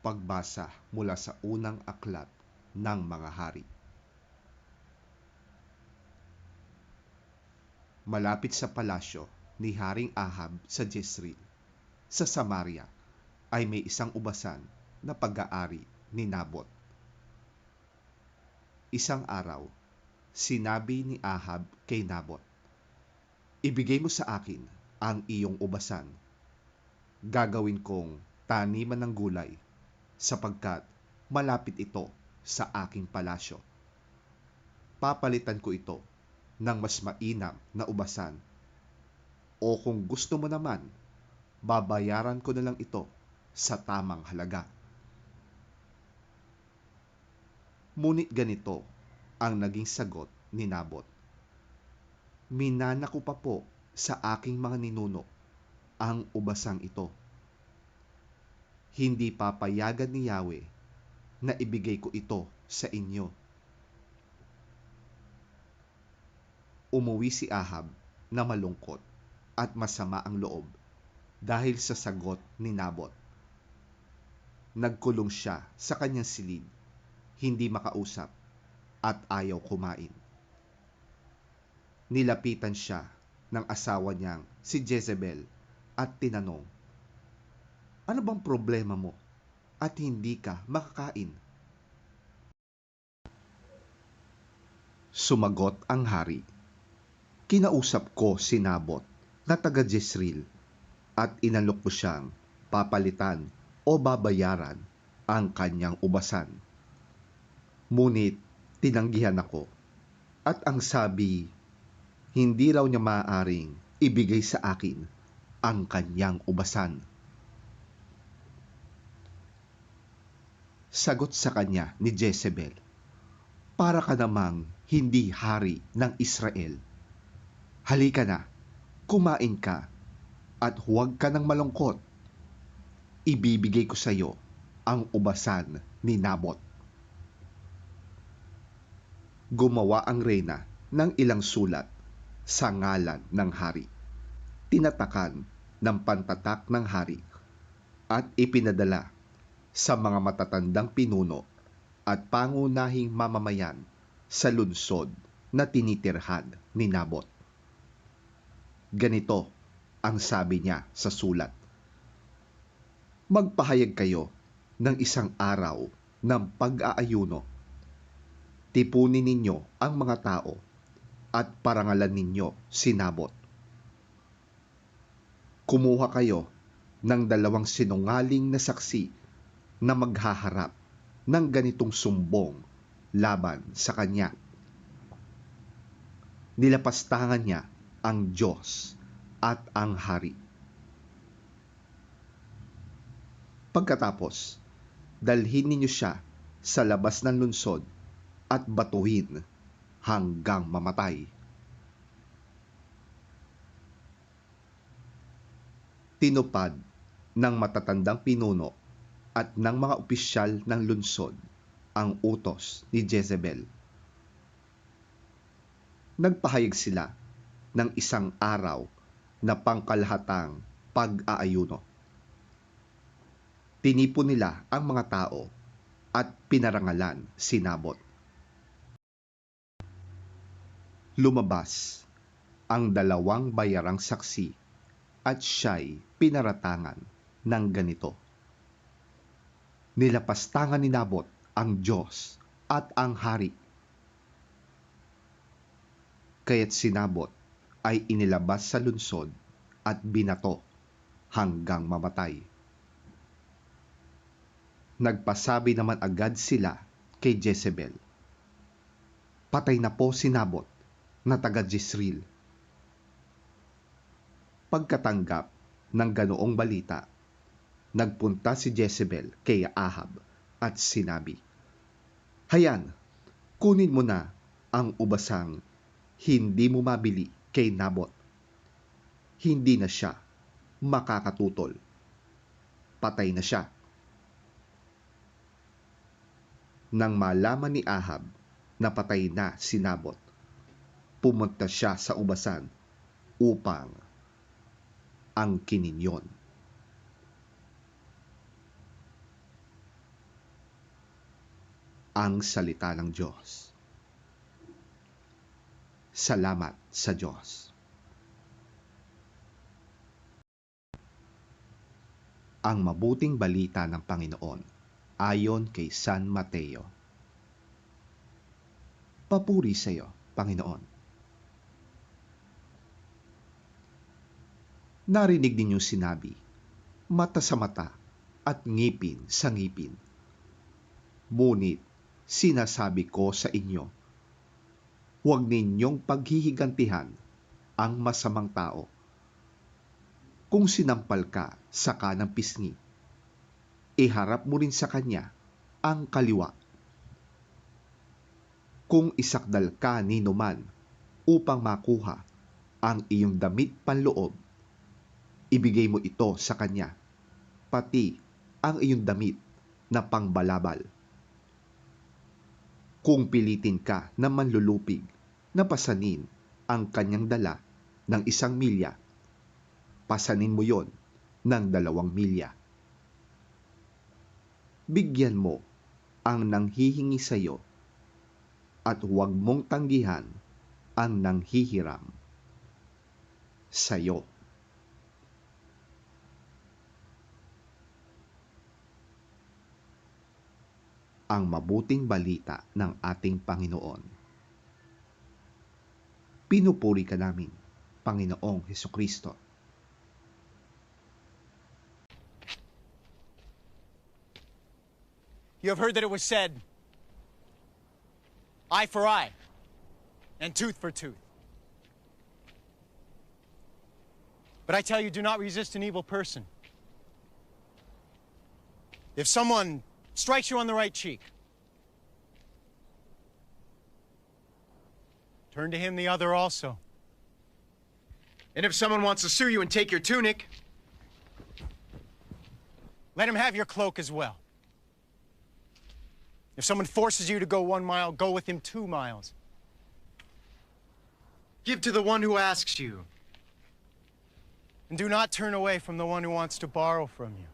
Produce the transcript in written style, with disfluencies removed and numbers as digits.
Pagbasa mula sa unang aklat ng mga hari. Malapit sa palasyo ni Haring Ahab sa Jezreel, sa Samaria, ay may isang ubasan na pag-aari ni Nabot. Isang araw, sinabi ni Ahab kay Nabot, "Ibigay mo sa akin ang iyong ubasan. Gagawin kong taniman ng gulay sapagkat malapit ito sa aking palasyo. Papalitan ko ito ng mas mainam na ubasan. O kung gusto mo naman, babayaran ko na lang ito sa tamang halaga." Ngunit ganito ang naging sagot ni Nabot, "Minana ko pa po sa aking mga ninuno ang ubasang ito. Hindi papayagan ni Yahweh na ibigay ko ito sa inyo." Umuwi si Ahab na malungkot at masama ang loob dahil sa sagot ni Nabot. Nagkulong siya sa kanyang silid, hindi makausap at ayaw kumain. Nilapitan siya ng asawa niyang si Jezebel at tinanong, "Ano bang problema mo at hindi ka makakain?" Sumagot ang hari, "Kinausap ko si Nabot na taga Jezreel at inalok ko siyang papalitan o babayaran ang kanyang ubasan. Ngunit tinanggihan ako at ang sabi, hindi raw niya maaaring ibigay sa akin ang kanyang ubasan." Sagot sa kanya ni Jezebel, "Para ka namang hindi hari ng Israel. Halika na, kumain ka at huwag ka nang malungkot. Ibibigay ko sa iyo ang ubasan ni Nabot." Gumawa ang reyna ng ilang sulat sa ngalan ng hari, tinatakan ng pantatak ng hari at ipinadala sa mga matatandang pinuno at pangunahing mamamayan sa lungsod na tinitirhan ni Nabot. Ganito ang sabi niya sa sulat, "Magpahayag kayo ng isang araw ng pag-aayuno. Tipunin ninyo ang mga tao at parangalan ninyo si Nabot. Kumuha kayo ng 2 sinungaling na saksi na maghaharap ng ganitong sumbong laban sa kanya. Nilapastangan niya ang Diyos at ang hari. Pagkatapos, dalhin ninyo siya sa labas ng lungsod at batuhin hanggang mamatay." Tinupad ng matatandang pinuno at ng mga opisyal ng lungsod ang utos ni Jezebel. Nagpahayag sila ng isang araw na pangkalahatang pag-aayuno. Tinipon nila ang mga tao at pinarangalan si Nabot. Lumabas ang 2 bayarang saksi at siya'y pinaratangan ng ganito, "Nilapastangan ni Nabot ang Diyos at ang hari." Kaya't si Nabot ay inilabas sa lungsod at binato hanggang mamatay. Nagpasabi naman agad sila kay Jezebel, "Patay na po si Nabot na taga Jezreel." Pagkatanggap ng ganoong balita, nagpunta si Jezebel kay Ahab at sinabi, "Hayan, kunin mo na ang ubasang hindi mo mabili kay Nabot. Hindi na siya makakatutol. Patay na siya." Nang malaman ni Ahab na patay na si Nabot, pumunta siya sa ubasan upang angkinin yon. ang salita ng Diyos. Salamat sa Diyos. Ang mabuting balita ng Panginoon ayon kay San Mateo. Papuri sa iyo, Panginoon. Narinig ninyong sinabi, mata sa mata at ngipin sa ngipin. Ngunit sinasabi ko sa inyo, huwag ninyong paghihigantihan ang masamang tao. Kung sinampal ka sa kanang pisngi, iharap mo rin sa kanya ang kaliwa. Kung isakdal ka ni numan upang makuha ang iyong damit panloob, ibigay mo ito sa kanya, pati ang iyong damit na pangbalabal. Kung pilitin ka na manlulupig na pasanin ang kanyang dala ng 1 milya, pasanin mo yon ng 2 milya. Bigyan mo ang nanghihingi sa iyo at huwag mong tanggihan ang nanghihiram sa iyo. Ang mabuting balita ng ating Panginoon. Pinupuri ka namin, Panginoong Hesukristo. You have heard that it was said, eye for eye, and tooth for tooth. But I tell you, do not resist an evil person. If someone strikes you on the right cheek, turn to him the other also. And if someone wants to sue you and take your tunic, let him have your cloak as well. If someone forces you to go 1 mile, go with him 2 miles. Give to the one who asks you, and do not turn away from the one who wants to borrow from you.